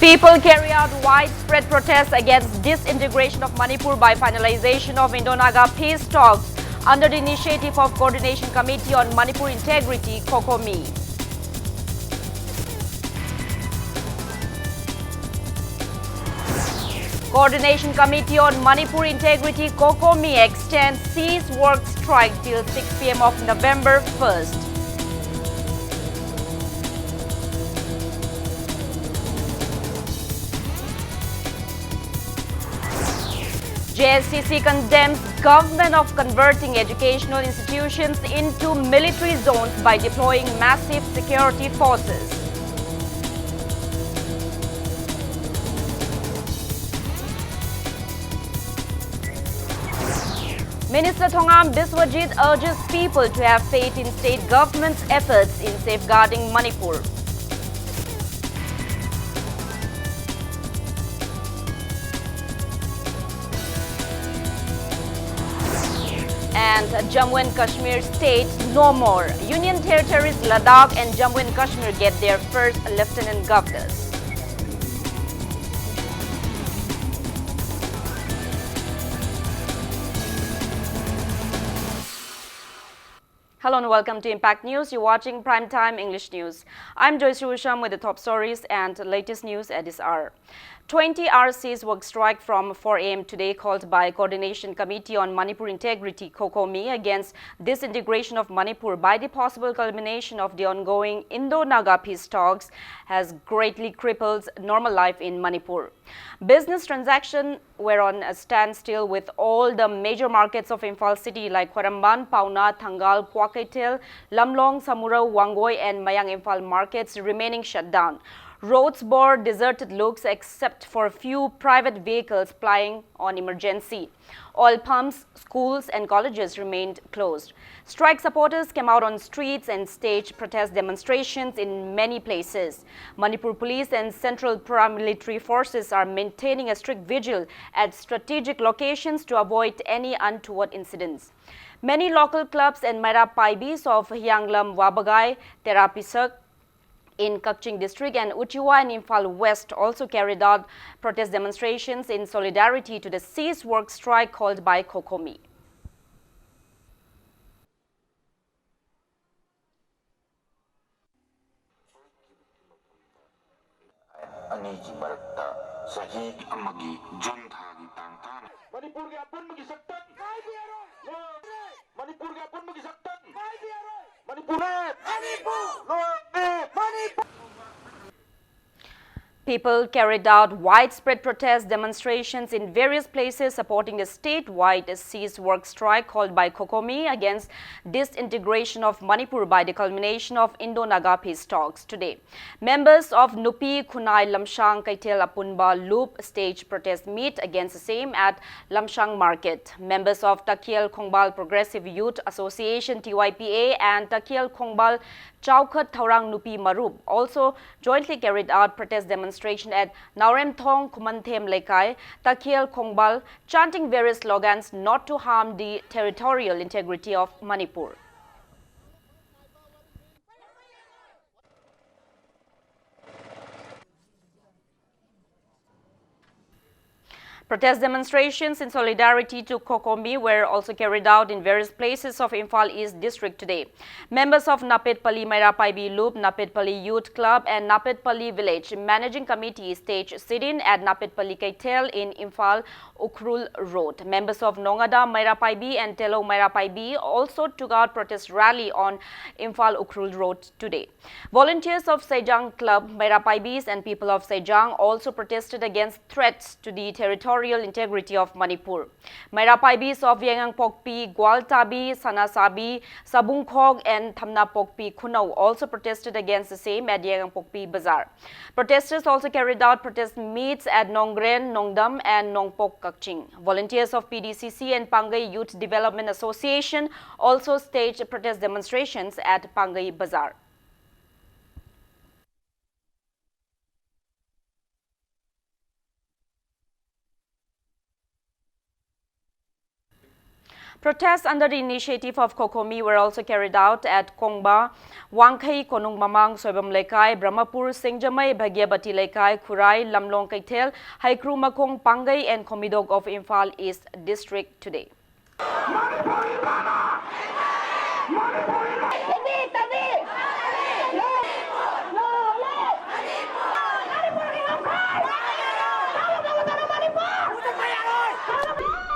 People carry out widespread protests against disintegration of Manipur by finalization of Indo-Naga peace talks under the initiative of Coordination Committee on Manipur Integrity, COCOMI. Coordination Committee on Manipur Integrity, COCOMI extends cease work strike till 6 p.m. of November 1st. JSCC condemns government of converting educational institutions into military zones by deploying massive security forces. Minister Thongam Biswajit urges people to have faith in state government's efforts in safeguarding Manipur. And Jammu and Kashmir state no more. Union territories Ladakh and Jammu and Kashmir get their first lieutenant governors. Hello and welcome to Impact News. You're watching Primetime English News. I'm Joyce Rusham with the top stories and latest news at this hour. 20 RCs work strike from 4 a.m. today called by Coordination Committee on Manipur Integrity, COCOMI, against disintegration of Manipur by the possible culmination of the ongoing Indo-Naga peace talks has greatly crippled normal life in Manipur. Business transactions were on a standstill with all the major markets of Imphal city like Khwaramban, Pauna, Thangal, Kwaketil, Lamlong, Samurao, Wangoi and Mayang Imphal markets remaining shut down. Roads bore deserted looks except for a few private vehicles plying on emergency. Oil pumps, schools and colleges remained closed. Strike supporters came out on streets and staged protest demonstrations in many places. Manipur police and central paramilitary forces are maintaining a strict vigil at strategic locations to avoid any untoward incidents. Many local clubs and Maira Paibis of Hyanglam Wabagai, Terapisak, in Kakching district and Uchiwa and Imphal West also carried out protest demonstrations in solidarity to the cease work strike called by COCOMI. People carried out widespread protest demonstrations in various places supporting the statewide cease work strike called by COCOMI against disintegration of Manipur by the culmination of Indo-Naga peace talks today. Members of Nupi, Khunai, Lamshang, Kaitel, Apunba, Loop staged protest meet against the same at Lamshang Market. Members of Takiel Khongbal Progressive Youth Association TYPA and Takiel Khongbal Chowkhat Thaurang Nupi Marup also jointly carried out protest demonstration at Nauremthong Kumanthem Lekai, Takiel Khongbal, chanting various slogans not to harm the territorial integrity of Manipur. Protest demonstrations in solidarity to COCOMI were also carried out in various places of Imphal East District today. Members of Napetpalli Maira Paibi Loop, Napetpalli Youth Club and Napetpalli Village Managing Committee staged sit-in at Napetpalli Kaitel in Imphal Ukhrul Road. Members of Nongada Maira Paibi and Telo Maira Paibi also took out protest rally on Imphal Ukhrul Road today. Volunteers of Sejang Club, Maira Paibis and people of Sejang also protested against threats to the territorial integrity of Manipur. Maira Paibis of Yengang Pokpi, Gwaltabi, Sanasabi, Sabungkhog and Thamna Pokpi Khunau also protested against the same at Yengang Pokpi Bazaar. Protesters also carried out protest meets at Nongren, Nongdam and Nongpok Kakching. Volunteers of PDCC and Pangai Youth Development Association also staged protest demonstrations at Pangai Bazaar. Protests under the initiative of Kokomi were also carried out at Kongba, Wangkhai, Konung Mamang, Soibam Lekai, Brahmapur, Singjamai, Bhagyabati Lekai, Khurai, Lamlong Kaithel, Haikru Makong, Pangai and Komidog of Imphal East District today.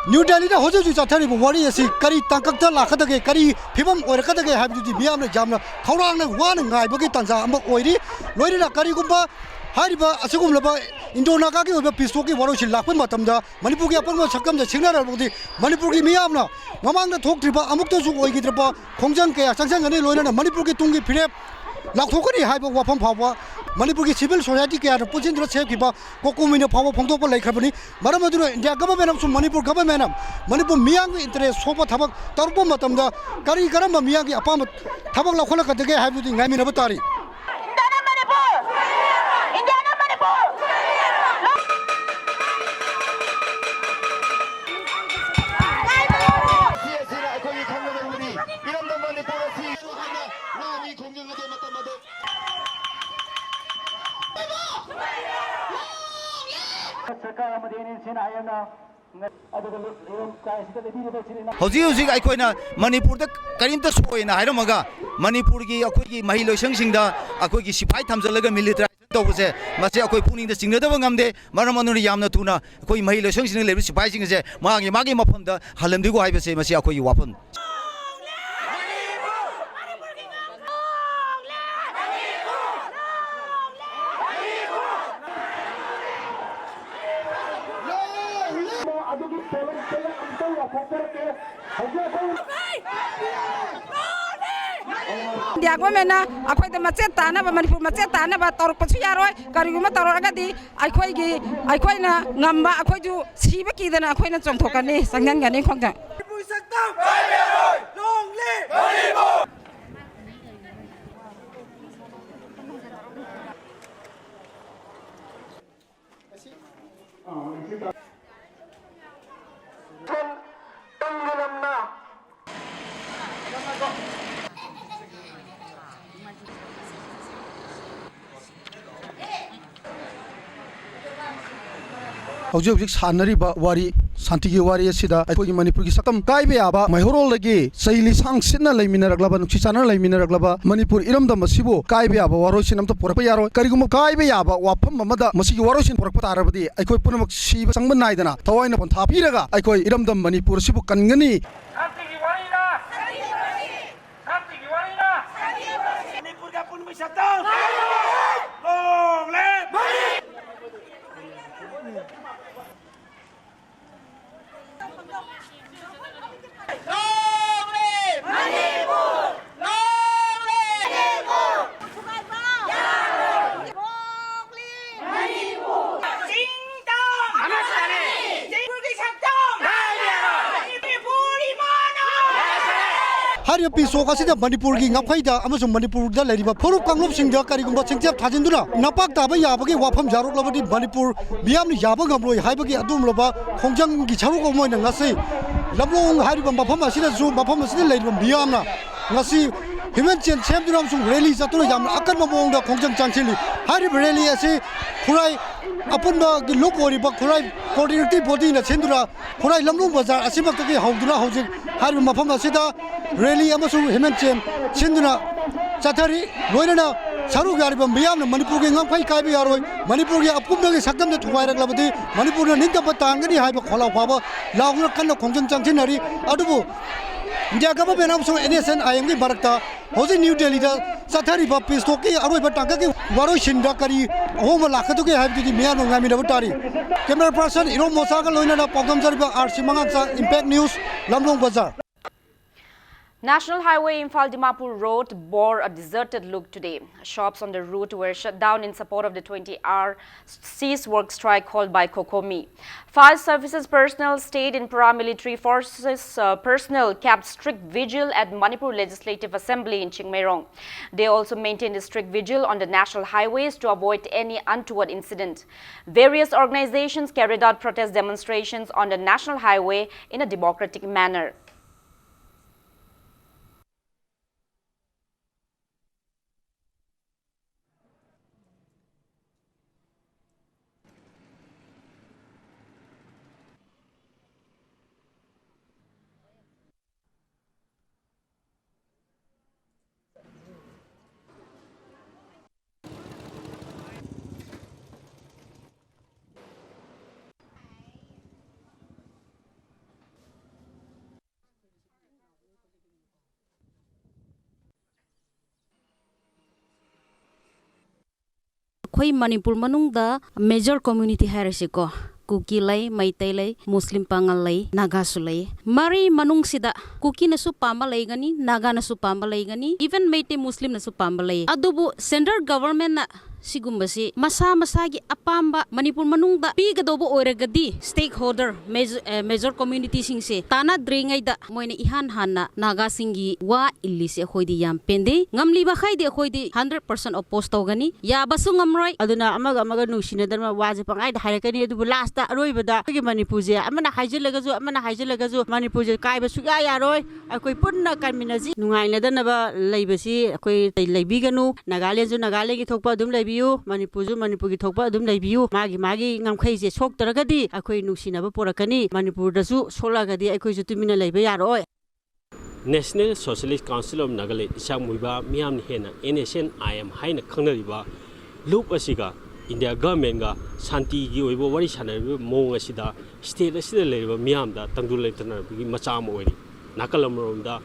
New Delhi da hoje ju chathari bo wari asi kari tangkak ta lakha dage kari phibam oir ka dage habi ji miam na jamna khawrang na wan ngai bagi tanja am oiri loiri na kari gumba hariba asugum laba indona ka ki oba pisto ki waro sil lakpan matam da manipur ki apang ma sakam da singna ra bodi manipur ki miam na mamang da thok triba amuk to su oi gi triba khongjang ke sangsang ani loina na manipur ki tungi phire lakthokani haiba wafam phawa Manipur ki civil society ke ar pujin dra chhe kiba Kokomi ne phawa phongto pa laikhabani maram aduru India government am Manipur government am Manipur miyang interest sopa thabak tarpo matam da kari karam miyang ki apam thabak la khola ka dege haibu di ngai mi na batari Hojik aikoina Manipur da karimta soina hairamaga Manipur gi akoi mahi loisang singda akoi gi sipai thamjalaga military tawse mase akoi puning da singnada ngamde maramanuri yamna tuna akoi mahi loisang sing lebi sipai sing je magi mafam da halamdi go haibase mase akoi wapon India government akhoi da machet ta na Manipur machet ta na ba tor pachu yaroi kariguma tor aga di akhoi na ngamba akhoi ju siba ki da na akhoi na chongthokani sangyan gani khongjang Hojik sanari ba wari santi gi wari asida akhoi Manipur gi sakam kaibe aba maihorol lagi saili sang sinna laimina raglaba nuksi chana laimina raglaba Manipur iramda masibo kaibe aba waro sinam to porpa yaro karigum kaibe aba wafam mamada masigi waro sin porpa tarabadi akhoi punamak siba sangban naidana tawaina pon thapiraga akhoi iramda Manipur sibu kangani Manipur ka pun misatang long le Hari piso kasi da Manipur gi ngapai da amasung Manipur da leriba forup kanglop sing da kari gumba singchap thajinduna napak da ba yabagi wafam jaruk labadi Manipur miam ni yaba ngamloi haibagi adum loba khongjang gi charuk ko moina ngasi lablong hariba mafam asida zu mafam asida leriba miam na ngasi human chen champion sung rally zatuna yam akan mamong da khongjang changchili hariba rally ase khurai apun ba gi lokori ba khurai coordinating body na chendura khurai lamlong bazar asimak ta gi hauduna hojik hariba mafam asida rally amasung human chen chenduna chathari loinana saru gariba miyam na Manipur gi ngampai kaibi yaroi Manipur gi apum da gi sakdam da thuwai raglabadi Manipur na ningka patangani haiba khola phaba launa kanna khongjang changchinari adubu India government am so NSN IMG barakta hoje New Delhi da chathari ba pistoki aroi ba tangka ki waro shinda kari homa lakhatu ki haib di miya no ngami da batari camera person iro mosaga loina da pogam jariba RC mangangsa Impact News Lamlong Bazar. National Highway Imphal-Dimapur Road bore a deserted look today. Shops on the route were shut down in support of the 20-hour cease work strike called by Kokomi. Fire services personnel stayed in paramilitary forces personnel kept strict vigil at Manipur Legislative Assembly in Chingmairong. They also maintained a strict vigil on the national highways to avoid any untoward incident. Various organizations carried out protest demonstrations on the national highway in a democratic manner. akhoi Manipur manungda major community hairasiko Kuki lay, Maitai lay, Muslim pangal lay, Naga sulay. Mari manung sida Kuki na su pambalay gani, Naga na su pambalay gani, even Maitai Muslim na su pambalay. Adubo central government na sigumbasi masa-masagi apamba Manipur manungda pigadobo oiragadi stakeholder major community singse tana dringay da moina ihan hanna Naga singi wa illisi khoidi yam pende ngamli ba khaidi khoidi 100% oppose tawgani ya basu ngamroi aduna amaga nusina darma waje pangai da harakani adubu last ta aroibada gi Manipur je amana haijelagazu Manipur je kai ba suya yaroi akoi punna kanminaji nungaina danaba leibasi akoi leibiganu Nagaland ju Nagaland gi thokpa dum Manipur ki thokpa adum leibiu magi ngamkhai je sok taragadi akoi nungsinaba porakani Manipur da su solagadi akoi ju tumina leiba yaroi National Socialist Council of Nagaland isang muiba miyam ni hena NSNIM haina khangnariba loop asiga India government ga santi gi oibo wari sanariba mong asida state asida leiba miyam da tangdul leitana gi macham oiri nakalamrom da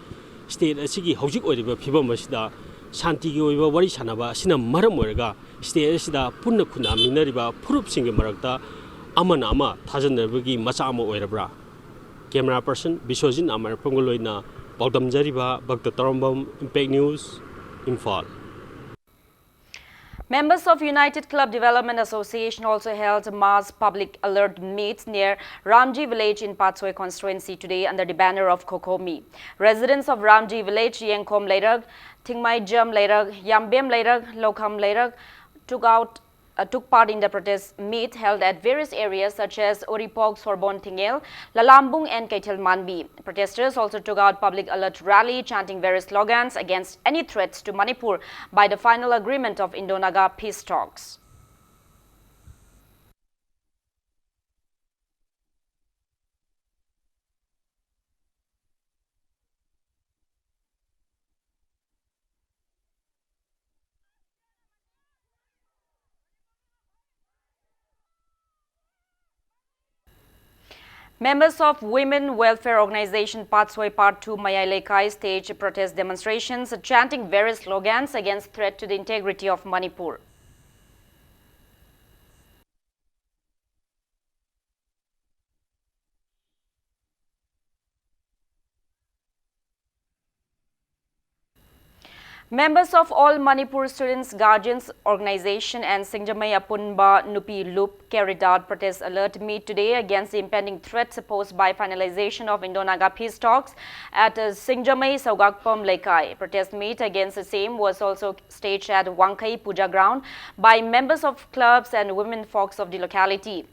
state asigi hojik oiriba phibam asida Shanti gi oiba wari sanaba sina maram oiraga state asida punna khuna minariba phurup singe marakta amana ama thajanarbagi macha ama oirabra camera person Biswajin Amar Pongoloina Paudam Jariba Bhakta Tarambam Impact News Imphal. Members of United Club Development Association also held mass public alert meets near Ramji village in Patsoi constituency today under the banner of Kokomi. Residents of Ramji village, Yengkom Lerag, Tingmai Jam Lerag, Yambem Lerag, Lokam Lerag took part in the protest meet held at various areas such as Oripog, Sorbon Tingel, Lalambung and Kaitel Manbi. Protesters also took out public alert rally chanting various slogans against any threats to Manipur by the final agreement of Indo-Naga peace talks. Members of Women Welfare Organization Patsoi Part 2 Mayailekai staged protest demonstrations chanting various slogans against threat to the integrity of Manipur. Members of all Manipur Students Guardians Organization and Singjamai Apunba Nupi Loop carried out protest alert meet today against the impending threats posed by finalization of Indo-Naga peace talks at Singjamai Saugakpam Lekai. Protest meet against the same was also staged at Wangkai Puja Ground by members of clubs and women folks of the locality.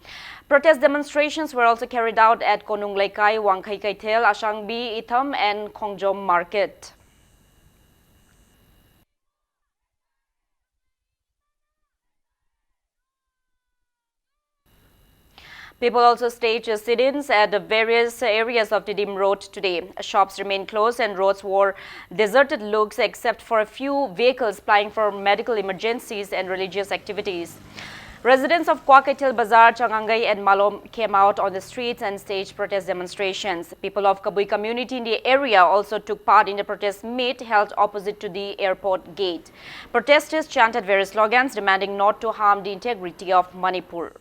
Protest demonstrations were also carried out at Konung Lekai, Wangkai Kaitel, Ashangbi, Itham and Kongjom Market. People also staged sit-ins at the various areas of Tidim Road today. Shops remained closed and roads wore deserted looks except for a few vehicles plying for medical emergencies and religious activities. Residents of Kwakaitil Bazar, Changangai and Malom came out on the streets and staged protest demonstrations. People of Kabui community in the area also took part in the protest meet held opposite to the airport gate. Protesters chanted various slogans demanding not to harm the integrity of Manipur.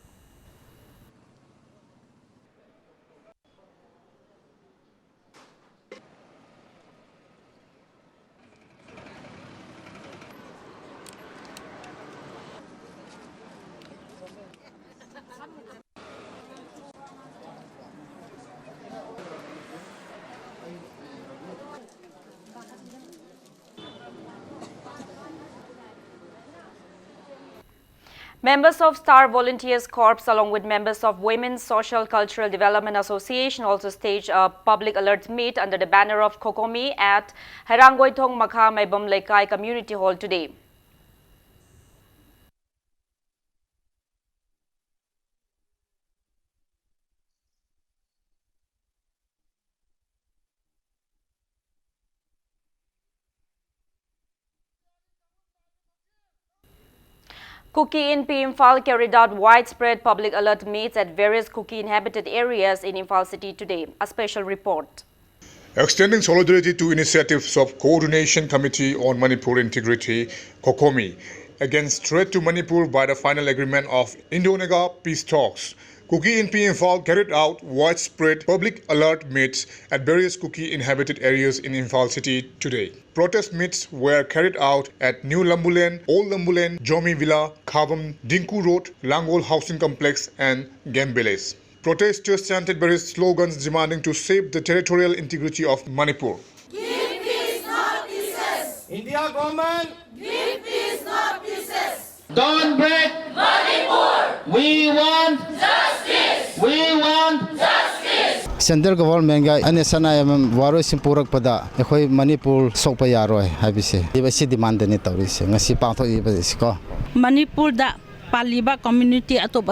Members of Star Volunteers Corps along with members of Women's Social Cultural Development Association also staged a public alert meet under the banner of Kokomi at Harangoithong Makha Maibam Lekai Community Hall today. Kuki in Imphal carried out widespread public alert meets at various Kuki inhabited areas in Imphal city today. A special report. Extending solidarity to initiatives of Coordination Committee on Manipur Integrity, Kokomi, against threat to Manipur by the final agreement of Indo-Naga peace talks. Kuki NP Imphal carried out widespread public alert meets at various Kuki inhabited areas in Imphal city today. Protest meets were carried out at New Lambulen, Old Lambulen, Jomi Villa, Khavam, Dinku Road, Langol Housing Complex and Gambeles. Protesters chanted various slogans demanding to save the territorial integrity of Manipur. Give peace, not pieces. India government. Give peace, not pieces. Don't break Manipur. We want Justice. We want Justice. Central government ga anesana waro simpurak pada ekhoi Manipur sokpa yaroi habise ibasi demand ne tawrise ngasi pangtho ibasi ko Manipur da paliba community atop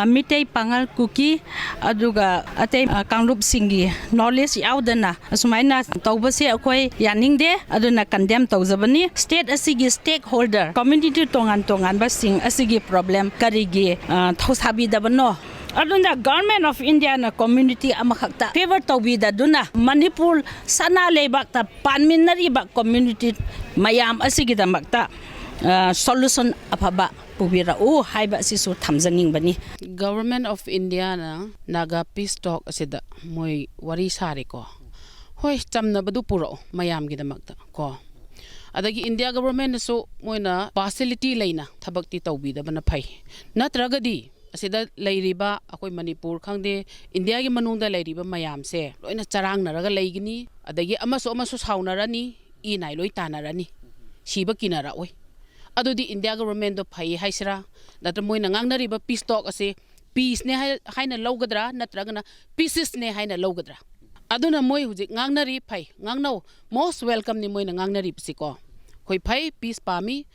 mitay pangal Kuki aduga atay kangrup singi knowledge yaudana sumaina tawbase akoi yaningde aduna condemn tawzabani state asigi stakeholder community tongan ba sing asigi problem karigi thosabi dabano aduna government of India na community amakhakta favor tawbida duna Manipur sana lebak ta panminari ba community mayam asigi damakta solution apaba pubira haiba sisu thamjaning bani Government of India na Naga peace talk asida moi wari sare ko hoi chamna badu puro mayam gi damakta ko adagi India government so moina facility leina thabakti tawbi da bana phai natragadi asida leiriba akoi Manipur khangde India gi manungda leiriba mayam se loina charang naraga leigini adagi amaso saunarani I nai loi tanarani siba kinara oi adudi India government do phai haisra natra moina ngangnari ba peace talk ase peace ne haina logadra natragana pieces ne haina logadra aduna moi hujik ngangnari phai ngangno most welcome ni moina ngangnari psiko khoi phai peace pami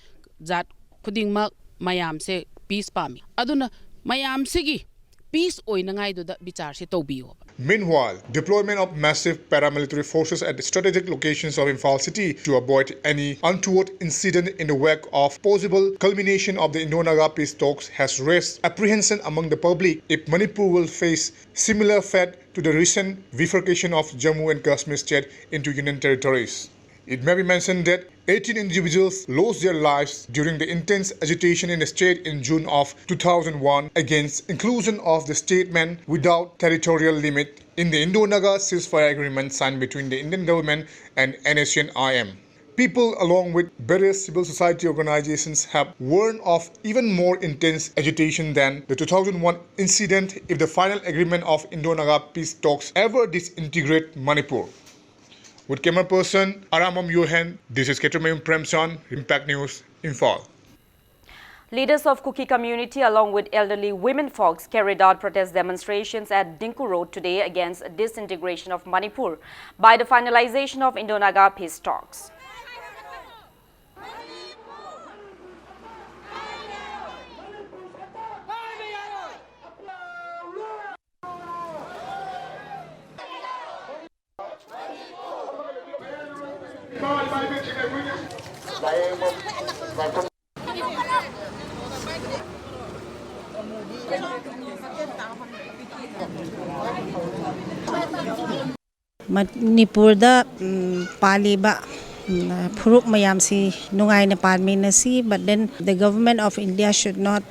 jat khuding mak mayam se peace pami aduna mayam sigi peace oina ngai do da bichar se tobiyo. Meanwhile, deployment of massive paramilitary forces at strategic locations of Imphal city to avoid any untoward incident in the wake of possible culmination of the Indo-Naga peace talks has raised apprehension among the public if Manipur will face similar fate to the recent bifurcation of Jammu and Kashmir state into union territories. It may be mentioned that 18 individuals lost their lives during the intense agitation in the state in June of 2001 against inclusion of the statement without territorial limit in the Indo-Naga ceasefire agreement signed between the Indian government and NACN-IM. People along with various civil society organizations have warned of even more intense agitation than the 2001 incident if the final agreement of Indo-Naga peace talks ever disintegrate Manipur. With camera person Aramam Yohan, this is Ketumayum Premchan, Impact News, Imphal. Leaders of Kuki community along with elderly women folks carried out protest demonstrations at Dinku Road today against disintegration of Manipur by the finalization of Indo-Naga peace talks. Manipur da paliba phuruk mayam si nungai na palminasi, but then the government of India should not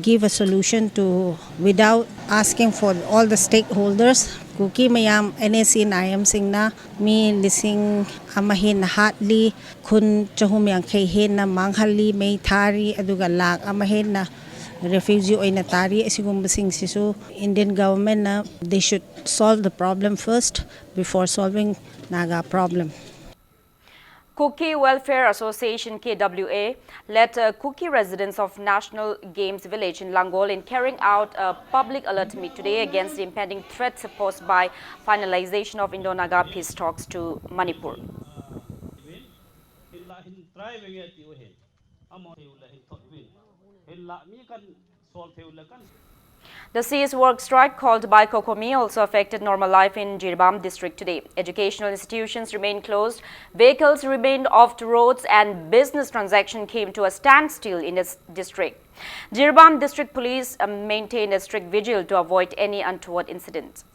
give a solution to without asking for all the stakeholders. Kuki mayam NACN-IM sing na mi lising amahin na hatli kun chahum yang kayhin na manghali may thari aduga lak amahin na refugee oy natari asigum sing sisu Indian government na they should solve the problem first before solving Naga problem. Kuki Welfare Association KWA led Kuki residents of National Games Village in Langol in carrying out a public alert meet today against the impending threats posed by finalization of Indo-Naga peace talks to Manipur. The cease work strike called by Kokomi also affected normal life in Jirbam district today. Educational institutions remained closed, vehicles remained off the roads, and business transaction came to a standstill in this district. Jirbam district police maintained a strict vigil to avoid any untoward incidents.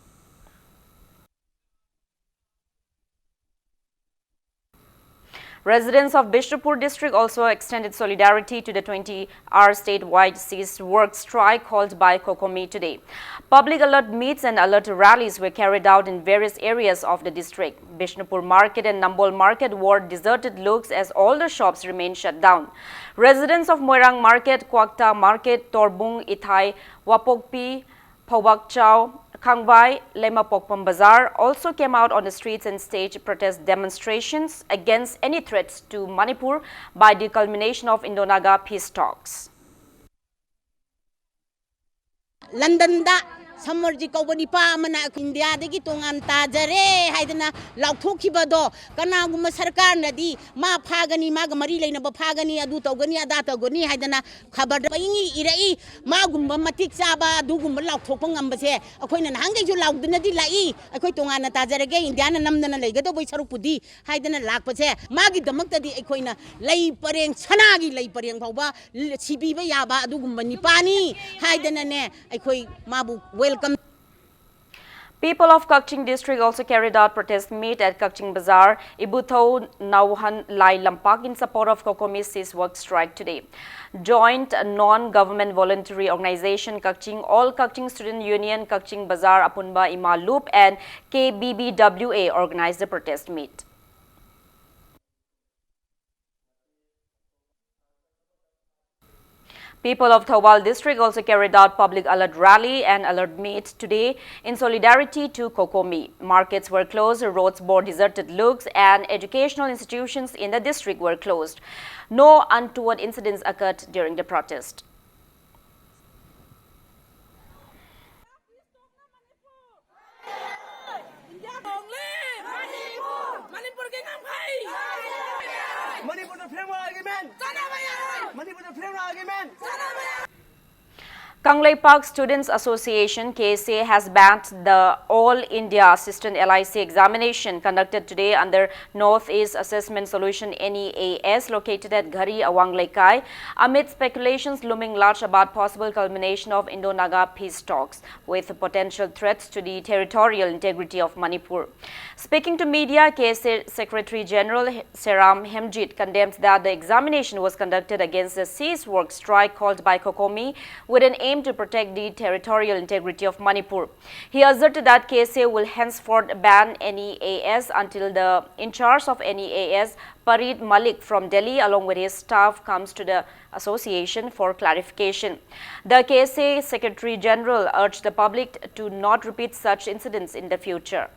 Residents of Bishnupur district also extended solidarity to the 20-hour statewide cease work strike called by COCOMI today. Public alert meets and alert rallies were carried out in various areas of the district. Bishnupur market and Nambol market wore deserted looks as all the shops remained shut down. Residents of Moirang market, Kwakta market, Torbung, Ithai, Wapokpi, Phobak Chau, Khangbai, Lema Pokpam Bazaar also came out on the streets and staged protest demonstrations against any threats to Manipur by the culmination of Indo-Naga peace talks. London da Samarji Kobani Pamana India de Gitongan Tajare, Haidana, Lautukibado, Kanaguma Sarkar Nadi, Ma Pagani, Magamari, Pagani, Adutogani, Datagoni, Haidana, Kabadaini, Irai, Magum, Matik Saba, Dugum, Lautopangambase, a coin and hanging you loud the Nadi, a Koitongana Tajare again, Indiana Namdana Legato by Sarupudi, Haidana Lakpase, Magi the Makta di Equina, Lay Pareng, Sanagi, Lay Pareng Poba, Sibiba Yaba, Dugum Manipani, Haidana, Equi Mabu. Welcome. People of Kakching district also carried out protest meet at Kakching Bazaar, Ibutho, Nauhan, Lai Lampak in support of COCOMI's cease work strike today. Joint non-government voluntary organization Kakching, All Kakching Student Union, Kakching Bazaar, Apunba Ima Loop and KBBWA organized the protest meet. People of Thawal district also carried out public alert rally and alert meet today in solidarity to COCOMI. Markets were closed, roads bore deserted looks and educational institutions in the district were closed. No untoward incidents occurred during the protest. Kanglei Park Students Association KSA has banned the All India Assistant LIC examination conducted today under Northeast Assessment Solution NEAS located at Ghari, Awang Laikai amid speculations looming large about possible culmination of Indo-Naga peace talks with potential threats to the territorial integrity of Manipur. Speaking to media, KSA Secretary General Seram Hemjit condemned that the examination was conducted against the cease work strike called by COCOMI with an aim to protect the territorial integrity of Manipur. He asserted that KSA will henceforth ban NEAS until the in charge of NEAS, Parid Malik from Delhi, along with his staff, comes to the association for clarification. The KSA Secretary General urged the public to not repeat such incidents in the future.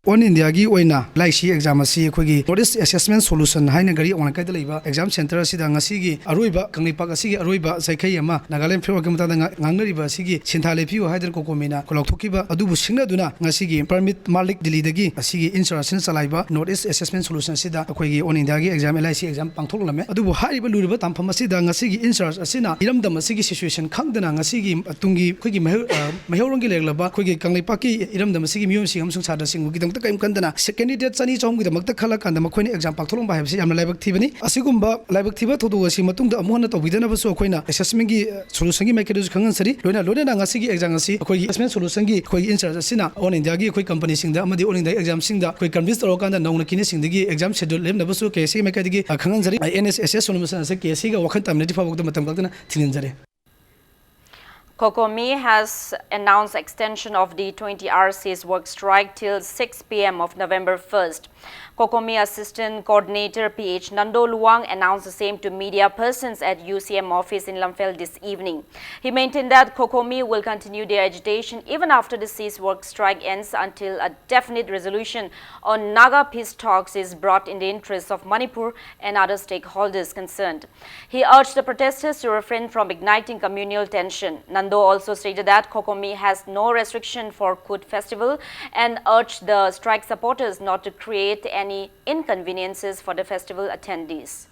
On India gi oina laisi exam asi khogi Northeast Assessment Solution haina gari onkai da leiba exam center sida ngasi gi aroiba kanglipak asi gi aroiba saikhai ama Nagaland framework mata da ngangnari ba sigi sintha lepiu haider ko komina koloktokiba adubu singna duna ngasi gi permit Malik Delhi dagi asi gi instruction salaiba Northeast Assessment Solution sida khogi on India gi exam LIC exam pangthok lame adubu hariba luriba tampham asida ngasi gi instruct asina iramdam asi gi situation khangdana ngasi gi tungi khogi mahorong gi leglaba khogi kanglipak ki iramdam asi gi miyom singam sung sada sing gi candidate Sani Chong with the Maktakala and the Makoni exam Paktolum by Ham Labak Tivani, Asigumba, Labak Tiva to do a Simatung, the Amona of Vidana Soquina, assessment solution makers Kangansari, Luna Luna Ngasigi examasi, assessment solution, Koi insert Sina, on in Dagi, quick company sing the Amadi on the exam sing the quick convinced Rokan and Nonakini sing the exam schedule, Lemnabusu, KC Makadi, Kangansari, NSS Solution, Kasiga, Wakata, Native of the Matamkana, Tinzare. COCOMI has announced extension of the 20-hour cease work strike till 6 p.m. of November 1st. COCOMI Assistant Coordinator P.H. Nando Luang announced the same to media persons at UCM office in Lamphel this evening. He maintained that COCOMI will continue their agitation even after the cease work strike ends until a definite resolution on Naga peace talks is brought in the interests of Manipur and other stakeholders concerned. He urged the protesters to refrain from igniting communal tension. Nando also stated that COCOMI has no restriction for Kut festival and urged the strike supporters not to create any inconveniences for the festival attendees.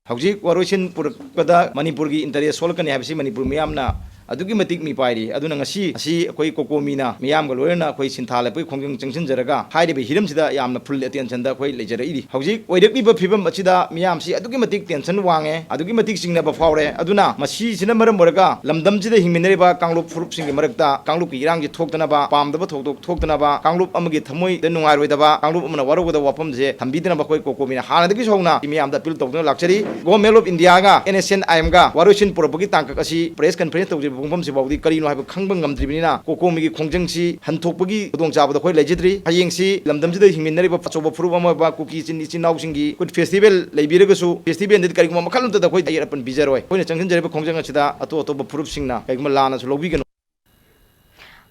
Hauji Waroshin Purpada Manipur gi interest solkani habisi Manipur miyamna adugi matik mi pairi aduna ngasi asi akoi kokomina miyam ga loina akoi sinthala pui khongjang changsin jaraga haide be hiram sida yamna full attention da akoi lejara idi hojik oidak liba phibam achida miyam si adugi matik tension wange adugi matik singna ba faure aduna masi sina maram moraga lamdam sida hingminere ba kanglup furup sing marakta kanglup ki irang ji thoktana ba pamda ba thoktana ba kanglup amagi thamoi de nungai roi da ba kanglup amna waru da wapam je thambidina ba koi kokomina hana dagi songna miyam da pil tokna lakchari government of india ga nsn im ga warusin purapagi tangka asi press conference tawji bungfam si bawdi karino haiba khangbang ngamdribina kokomi gi khongjang si hanthokpagi dong jabada khoi lejidri hayeng si lamdam sida hingminere ba pachoba furup ama ba kuki chin ichi naw singi kut festival leibiraga su festival ndit kariguma makhalum da khoi ayarapan bijaroi khoi changsin jare ba khongjang achida ato ba furup singna kaiguma lana su lobi.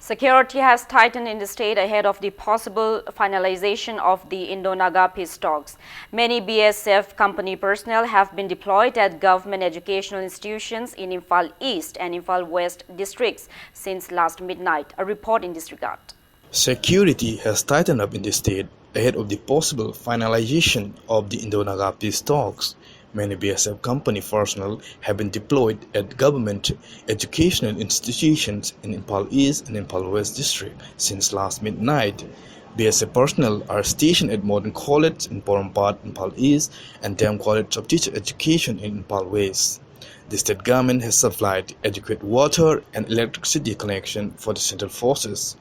Security has tightened in the state ahead of the possible finalization of the Indo-Naga peace talks. Many BSF company personnel have been deployed at government educational institutions in Imphal East and Imphal West districts since last midnight. A report in this regard. Security has tightened up in the state ahead of the possible finalization of the Indo-Naga peace talks. Many BSF company personnel have been deployed at government educational institutions in Imphal East and Imphal West district since last midnight. BSF personnel are stationed at Modern College in Porompat, Imphal East, and Dam College of Teacher Education in Imphal West. The state government has supplied adequate water and electricity connection for the central forces.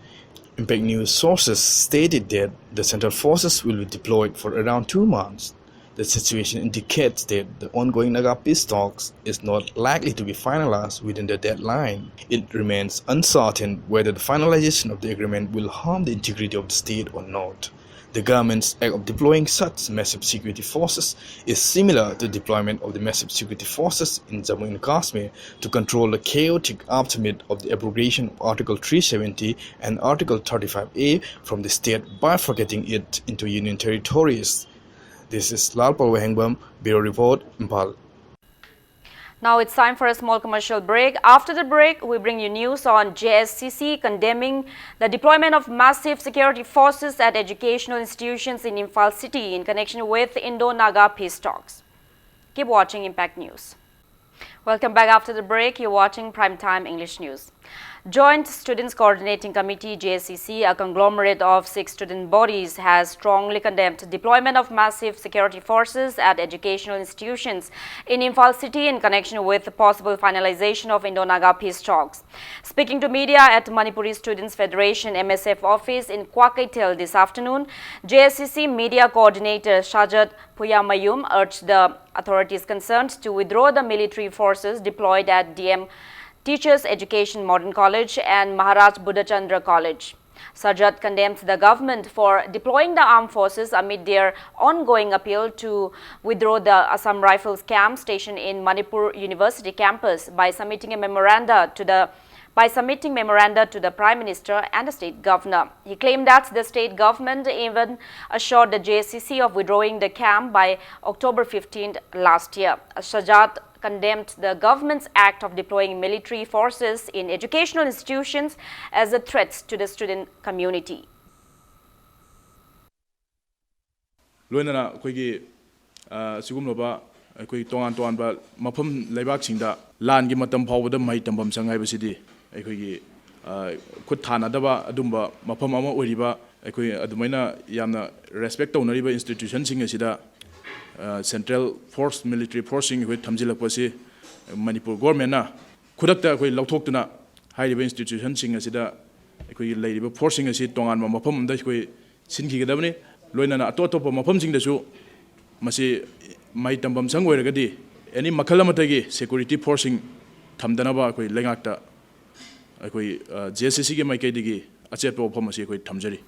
Impact News sources stated that the central forces will be deployed for around 2 months. The situation indicates that the ongoing Naga peace talks is not likely to be finalized within the deadline. It remains uncertain whether the finalization of the agreement will harm the integrity of the state or not. The government's act of deploying such massive security forces is similar to the deployment of the massive security forces in Jammu and Kashmir to control the chaotic aftermath of the abrogation of Article 370 and Article 35A from the state bifurcating it into union territories. This is Lalpal Wahengbam, Bureau Report, Imphal. Now it's time for a small commercial break. After the break, we bring you news on JSCC condemning the deployment of massive security forces at educational institutions in Imphal city in connection with Indo-Naga peace talks. Keep watching Impact News. Welcome back after the break. You're watching Primetime English News. Joint Students Coordinating Committee JSCC, a conglomerate of 6 student bodies, has strongly condemned deployment of massive security forces at educational institutions in Imphal city in connection with the possible finalization of Indo-Naga peace talks. Speaking to media at Manipuri Students Federation MSF office in Kwakaitel this afternoon, JSCC media coordinator Shajat Puyamayum urged the authorities concerned to withdraw the military forces deployed at DM Teachers Education Modern College and Maharaj Buddhachandra College. Sajat condemns the government for deploying the armed forces amid their ongoing appeal to withdraw the Assam Rifles camp station in Manipur University campus by submitting memoranda to the Prime Minister and the State Governor. He claimed that the State Government even assured the JSCC of withdrawing the camp by October 15th last year. Sajat condemned the government's act of deploying military forces in educational institutions as a threat to the student community. Loinana koigi sigumloba koi tongan ba mafam leibak singda lan gi matam phawda mai tambam sangai basidi koigi khut thana daba adumba mafam ama oriba koi adumaina yamna respect tonariba institution sing asida Central Force Military Forcing with Tamjilapasi Manipur government na Kudakta Lautoktuna High institution sing asida lady forcing a seat tongan mapum that we sinki gadabni Loina Atotopa mapum sing the show Masi Maitambam Sangway Gadi any Makalamatagi security forcing Tamdanaba Langata JSCC Maikadigi Achepo Pomasi Tamjari.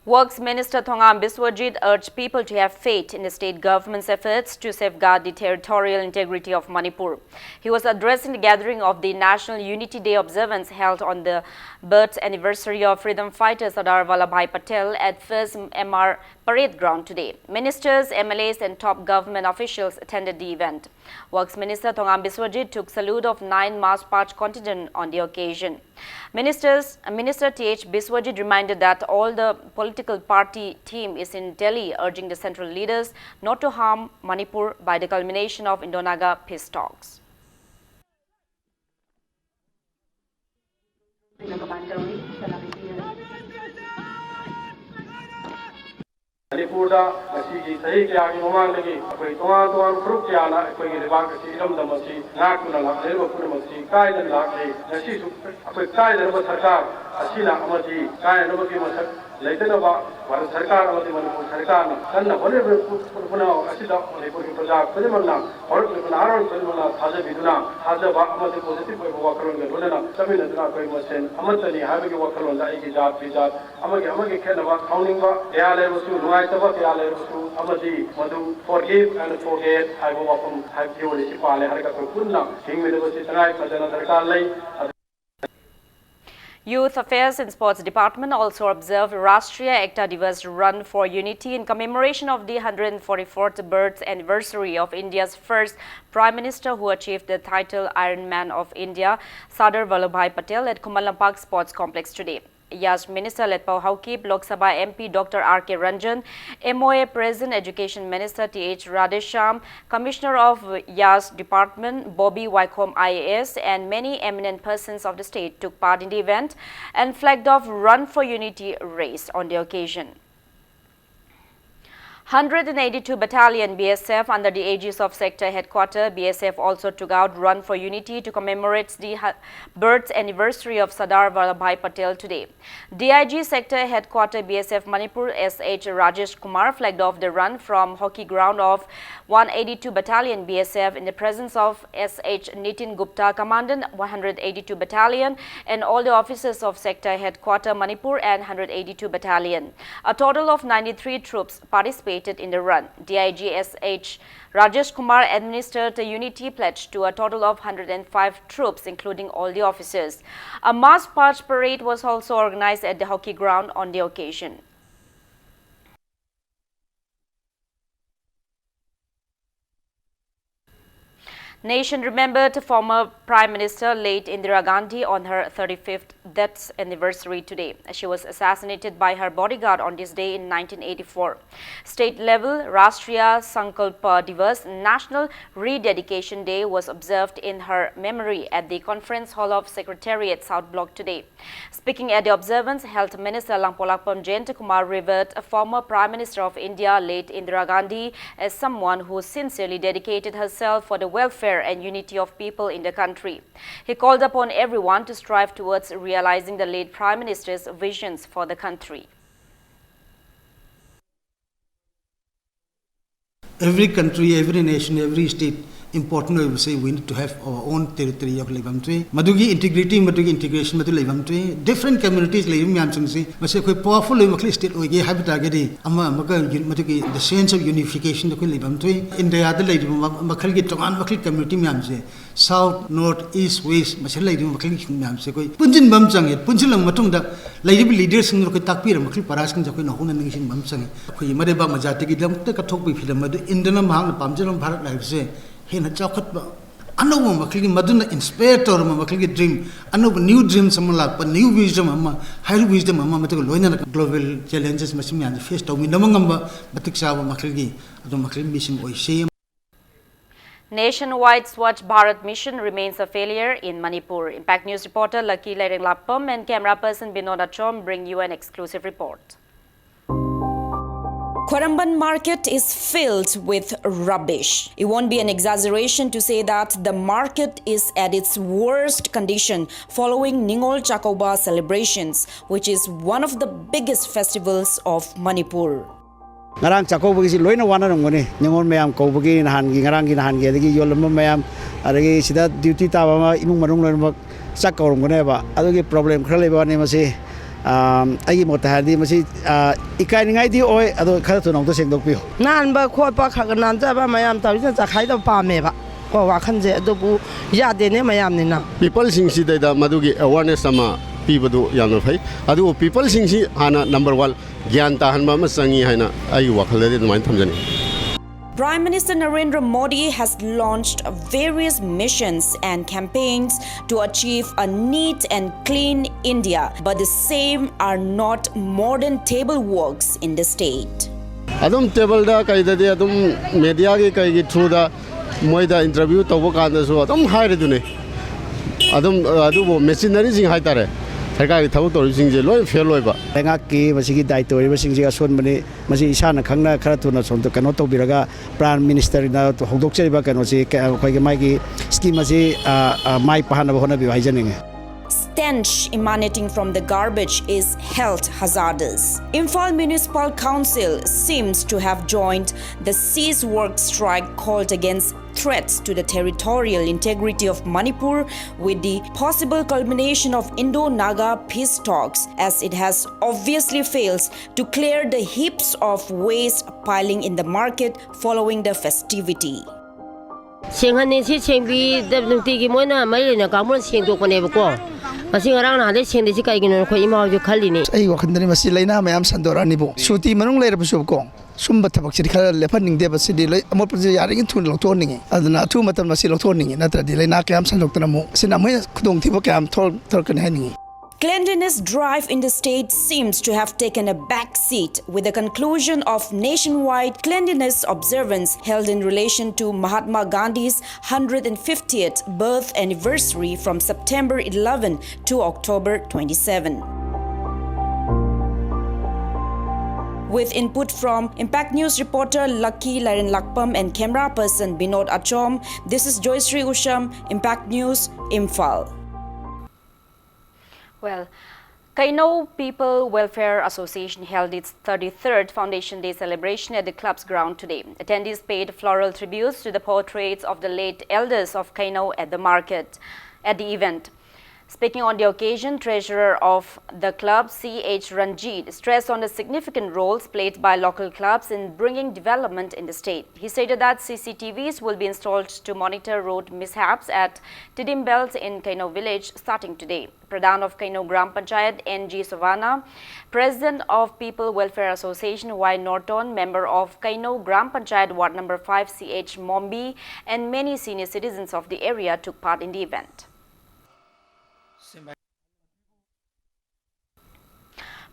Works Minister Thongam Biswajit urged people to have faith in the state government's efforts to safeguard the territorial integrity of Manipur. He was addressing the gathering of the National Unity Day observance held on the birth anniversary of freedom fighter Sardar Vallabhbhai Patel at First MR Parade Ground today. Ministers, MLAs and top government officials attended the event. Works Minister Thongam Biswajit took salute of 9 March Parch contingent on the occasion. Minister T.H. Biswajit reminded that all the political party team is in Delhi, urging the central leaders not to harm Manipur by the culmination of Indo-Naga peace talks. Manipurda asigi sahi kya ki mamang lagi akoi tuan group kya na akoi ki ribang kasi ilam damasi nak kuna lak leba kuna masi kai dan lak le nasi su akoi kai dan ba sarkar asina amati kai no ki masak leitena ba war sarkar amati Manipur sarkar na kanna hone puna asida Manipur ki praja pujamna aur kuna aron pujamna thaja biduna thaja ba amati positive ko wa karon ga lona samina duna koi masen amatani habe ki wa karon la ki jat bi jat amagi khena ba counting ba ya le su nuai ta ba ya le su amati madu forgive and forget hai ba from hai ki wali si pale har ka ko kunna hing me de si tanai khajana sarkar lai. Youth Affairs and Sports Department also observed Rashtriya Ekta Divas Run for Unity in commemoration of the 144th birth anniversary of India's first Prime Minister who achieved the title Iron Man of India, Sardar Vallabhbhai Patel at Kumalampak Sports Complex today. Yas Minister Letpao Haukip, Lok Sabha MP Dr. R.K. Ranjan, MOA President Education Minister T.H. Radhesham, Commissioner of Yas Department Bobby Wycombe IAS and many eminent persons of the state took part in the event and flagged off Run for Unity race on the occasion. 182 Battalion BSF under the aegis of Sector Headquarters BSF also took out Run for Unity to commemorate the birth anniversary of Sardar Vallabhbhai Patel today. DIG Sector Headquarters BSF Manipur SH Rajesh Kumar flagged off the run from hockey ground of 182 Battalion BSF in the presence of SH Nitin Gupta, Commandant 182 Battalion and all the officers of Sector Headquarters Manipur and 182 Battalion. A total of 93 troops participated in the run. DIG SH Rajesh Kumar administered the unity pledge to a total of 105 troops, including all the officers. A mass march parade was also organized at the hockey ground on the occasion. Nation remembered former Prime Minister late Indira Gandhi on her 35th death anniversary today. She was assassinated by her bodyguard on this day in 1984. State level Rashtriya Sankalpa Divas National Rededication Day was observed in her memory at the Conference Hall of Secretariat South Block today. Speaking at the observance, Health Minister Langpolakpam Jayantakumar revered a former Prime Minister of India late Indira Gandhi as someone who sincerely dedicated herself for the welfare and unity of people in the country. He called upon everyone to strive towards realizing the late Prime Minister's visions for the country. Every country, every nation, every state, important we say we need to have our own territory of Leibamtwe. Madugi integrity, Madugi integration, Madu Leibamtwe. Different communities Leibam Yamsansi. Mase koi powerful Leibamtwe state oye habitatagadi. Amma Madugi the sense of unification the Leibamtwe. In the other Leibam Makalgi Tongan Makli community Yamse. South, North, East, West, Masala Makli Yamse koi. Punjin Bamsang, Punjilam Matunda, Leib leaders in the Takpir, Makli Paraskin Zakuna Huna Nation Bamsang. Koi Madeba Majatiki Dam take a talk with him, Indana Mahang, Pamjalam Parat Life say. Hena chocolate Anu Makli Maduna inspector Makli dream, Anu new dreams but new wisdom, higher wisdom, global challenges machine and the face of Minamanga, Batiksa Makli, the Makli mission or shame. Nationwide Swachh Bharat mission remains a failure in Manipur. Impact News reporter Lucky Lappam and camera person Binoda Chom bring you an exclusive report. Khwaramban market is filled with rubbish. It won't be an exaggeration to say that the market is at its worst condition following Ningol Chakoba celebrations, which is one of the biggest festivals of Manipur. Ngarang Chakoba is loina wana ngone Ningol mayam Kobagi nahangi ngarangi nahangi adagi yolama mayam adagi sida duty tawama imung marung loina Chakor ngoneba adagi problem khraleba ne mase I mot hadi masi ikai di oi ado khara tu nong to seng dok pio nan ba kho pa kha nan ja ba mayam ta ja khai da pa me ba ko wa khan je do bu ya de ne mayam ni na people sing si da madugi awareness sama pibadu yamna phai adu people sing si hana number 1 gyan ta han ma sangi haina ai wakhal de main thamjani. Prime Minister Narendra Modi has launched various missions and campaigns to achieve a neat and clean India, but the same are not modern table works in the state. Adum table da kai da adum media ge kai gi through da moi da interview to kan da so adum haire du ne adum adu machinery sing hai tare सरकार की थबक तौरीबसिंगसे लोय fail होइबा लेंगाकी मसिगी दायित्व ओइबसिंगसे असोनबने मसि इसाना खंगना खरा तुना सोमतो कनो तौबिरगा prime minister ना होदोकचरिबा कनोसे अखोइगे माइगी scheme असी माइ पहानबा होनाबि हाइजनिंगे. Stench emanating from the garbage is health hazardous. Imphal Municipal Council seems to have joined the cease work strike called against threats to the territorial integrity of Manipur with the possible culmination of Indo-Naga peace talks, as it has obviously failed to clear the heaps of waste piling in the market following the festivity. Senghanesi sengbi debnutigi moina mailena kamon sengdokpanebako masing arang na de sengdesi kaigino ko imawju khallini ai wakhandani masi laina mayam sandorani bo suti manung leirabsu ko sumba thabak siri khala lefaning de basidi lei amor proje yaring thun loktorningi aduna thu matam masi loktorningi natra di laina kyam sandoktana mo sina mai khudong thibo kyam thorkan haini. Cleanliness drive in the state seems to have taken a back seat with the conclusion of nationwide cleanliness observance held in relation to Mahatma Gandhi's 150th birth anniversary from September 11 to October 27. With input from Impact News reporter Lucky Laren Lakpam and camera person Binod Achom, this is Joysri Usham, Impact News, Imphal. Well, Kaino People Welfare Association held its 33rd Foundation Day celebration at the club's ground today. Attendees paid floral tributes to the portraits of the late elders of Kaino at the event. Speaking on the occasion, treasurer of the club, C.H. Ranjit, stressed on the significant roles played by local clubs in bringing development in the state. He stated that CCTVs will be installed to monitor road mishaps at Tidim Belt in Kaino village starting today. Pradhan of Kaino Gram Panchayat, N.G. Savana, President of People Welfare Association, Y. Norton, member of Kaino Gram Panchayat Ward number 5, C.H. Mombi, and many senior citizens of the area took part in the event.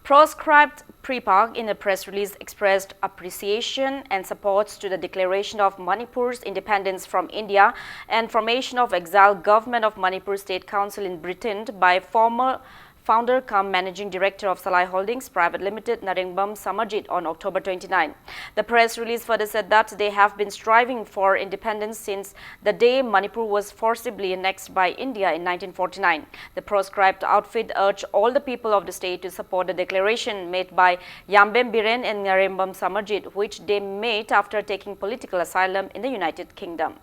Proscribed Prepark in a press release expressed appreciation and support to the declaration of Manipur's independence from India and formation of exiled government of Manipur State Council in Britain by former founder cum managing director of Salai Holdings Private Limited Narengbam Samarjit on October 29. The press release further said that they have been striving for independence since the day Manipur was forcibly annexed by India in 1949. The proscribed outfit urged all the people of the state to support the declaration made by Yambem Biren and Narembam Samarjit, which they made after taking political asylum in the United Kingdom.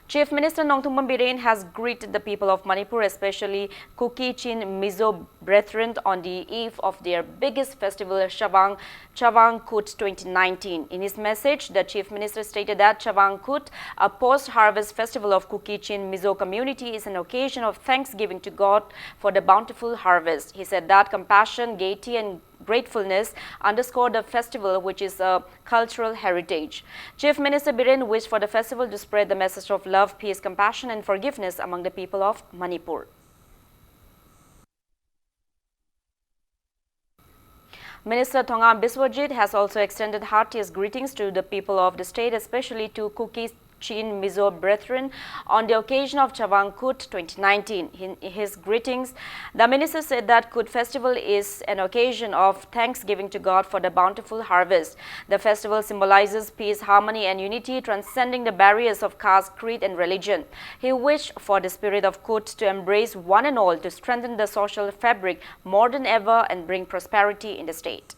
Chief Minister Nongthumbam Biren has greeted the people of Manipur, especially Kuki Chin Mizo brethren, on the eve of their biggest festival, Chawang Kut 2019. In his message, the Chief Minister stated that Chawang Kut, a post-harvest festival of Kuki Chin Mizo community, is an occasion of thanksgiving to God for the bountiful harvest. He said that compassion, gaiety and gratefulness underscore the festival, which is a cultural heritage. Chief Minister Biren wished for the festival to spread the message of love, peace, compassion and forgiveness among the people of Manipur. Minister Thongam Biswajit has also extended heartiest greetings to the people of the state, especially to Kuki Chin Mizo brethren on the occasion of Chawang Kut 2019. In his greetings, the minister said that Kut festival is an occasion of thanksgiving to God for the bountiful harvest. The festival symbolizes peace, harmony and unity, transcending the barriers of caste, creed and religion. He wished for the spirit of Kut to embrace one and all, to strengthen the social fabric more than ever and bring prosperity in the state.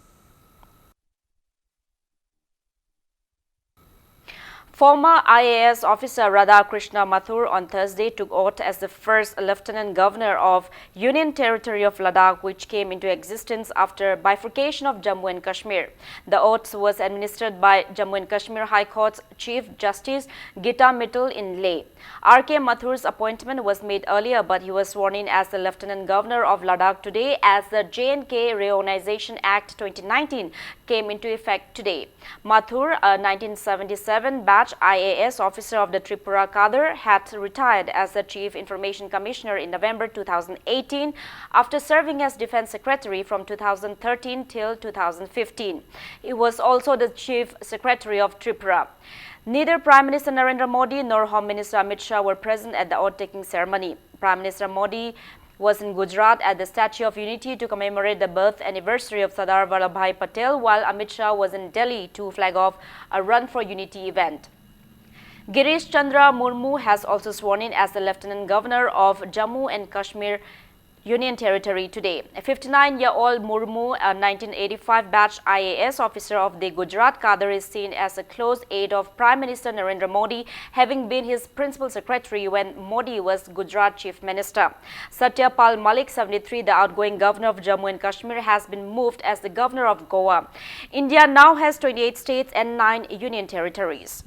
Former IAS officer Radha Krishna Mathur on Thursday took oath as the first Lieutenant Governor of Union Territory of Ladakh, which came into existence after bifurcation of Jammu and Kashmir. The oath was administered by Jammu and Kashmir High Court's Chief Justice Gita Mittal in Leh. R.K. Mathur's appointment was made earlier, but he was sworn in as the Lieutenant Governor of Ladakh today as the J&K Reorganization Act 2019 came into effect today. Mathur, a 1977 batch IAS officer of the Tripura Cadre, had retired as the Chief Information Commissioner in November 2018 after serving as Defense Secretary from 2013 till 2015. He was also the Chief Secretary of Tripura. Neither Prime Minister Narendra Modi nor Home Minister Amit Shah were present at the oath-taking ceremony. Prime Minister Modi was in Gujarat at the Statue of Unity to commemorate the birth anniversary of Sardar Vallabhbhai Patel, while Amit Shah was in Delhi to flag off a Run for Unity event. Girish Chandra Murmu has also sworn in as the Lieutenant Governor of Jammu and Kashmir Union Territory today. A 59-year-old Murmu, a 1985 batch IAS officer of the Gujarat cadre, is seen as a close aide of Prime Minister Narendra Modi, having been his principal secretary when Modi was Gujarat Chief Minister. Satyapal Malik, 73, the outgoing governor of Jammu and Kashmir, has been moved as the governor of Goa. India now has 28 states and 9 union territories.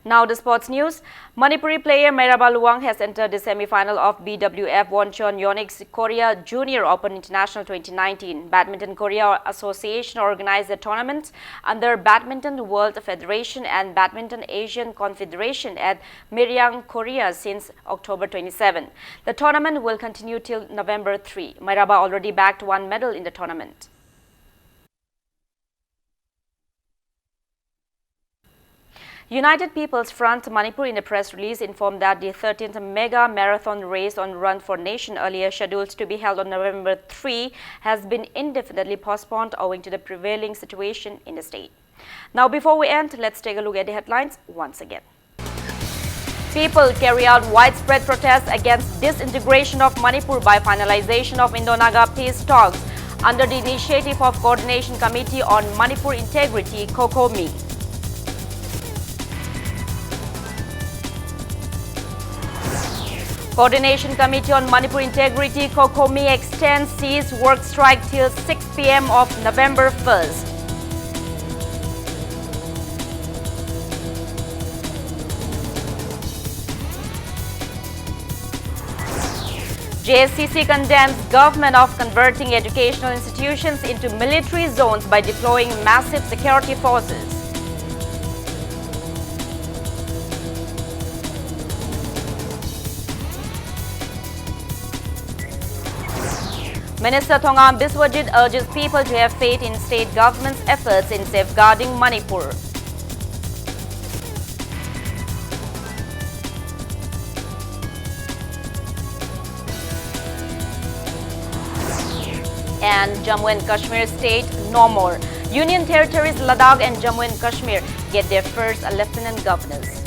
Now the sports news. Manipuri player Mairaba Luang has entered the semi-final of BWF Wonchon Yonex Korea Junior Open International 2019. Badminton Korea Association organized the tournament under Badminton World Federation and Badminton Asian Confederation at Miryang, Korea since October 27. The tournament will continue till November 3. Mairaba already bagged 1 medal in the tournament. United People's Front Manipur, in a press release, informed that the 13th mega marathon race on Run for Nation, earlier scheduled to be held on November 3, has been indefinitely postponed owing to the prevailing situation in the state. Now, before we end, let's take a look at the headlines once again. People carry out widespread protests against disintegration of Manipur by finalization of Indo-Naga peace talks under the initiative of Coordination Committee on Manipur Integrity, COCOMI. Coordination Committee on Manipur Integrity, COCOMI, extends cease work strike till 6 p.m. of November 1st. JSCC condemns government of converting educational institutions into military zones by deploying massive security forces. Minister Thongam Biswajit urges people to have faith in state government's efforts in safeguarding Manipur. And Jammu and Kashmir state no more. Union territories Ladakh and Jammu and Kashmir get their first lieutenant governors.